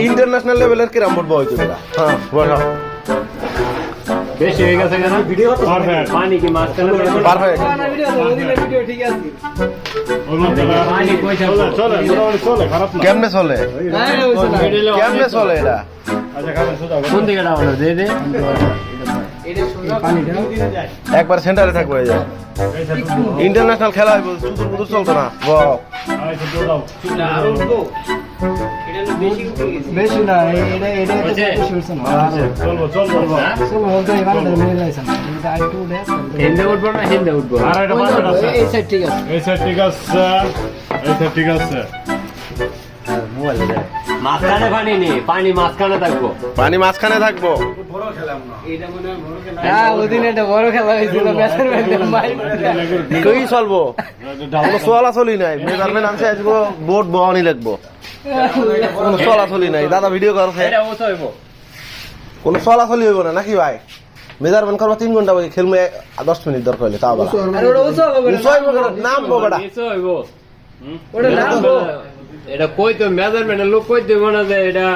International লেভেলের কিরাম football হয়েছে। হ্যাঁ বেশি হয়ে গেছে কেন? ভিডিও পানি কি মাঝখানে পার হয়ে গেছে। কেমনে চলে কেমনে চলে এটা? কোন দিকে দে দে একবার সেন্টারে থাকবে। ইন্টারন্যাশনাল খেলা হইব, চুতুর পুতুর চলতো না। বেশি না হিন্দে উঠবো না হিন্দে উঠবো? এই সাইড ঠিক আছে, এই সাইড ঠিক আছে, এই সাইড ঠিক আছে। মাঝখানে পানি নেই, পানি মাঝখানে থাকবো। পানি মাঝখানে থাকবো। ওদিন একটা বড় খেলা হয়েছিল, কই চলবো, কোনো চলাচলি নাই। মেজারমেন্ট আনছে আসবো, বোর্ড বহানি লাগবো, কোনো চলাচলি নাই। দাদা ভিডিও করছে, কোনো চলাচলি হইব না নাকি ভাই? মেজারমেন্ট করবো 3 ঘন্টা, খেলবো 10 মিনিট দরকার হলে, তাও নামবো বেটা। এটা কই তো মেজারমেন্টের লোক কই দেবো না যে এটা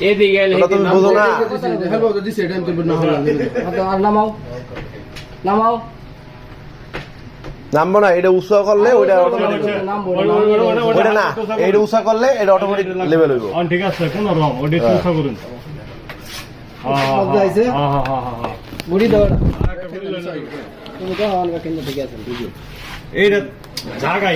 এদিকে তুমি বোঝো না। নামাও নামাও নামবো না, এটা উৎসাহ করলে ওইটা অটোমেটিক, ওইটা না, এটা উৎসাহ করলে এটা অটোমেটিক লেভেল হইব। ঠিক আছে, কোন রকম ওটা চেষ্টা করুন। বুড়ি দাও এইটা জায়গায়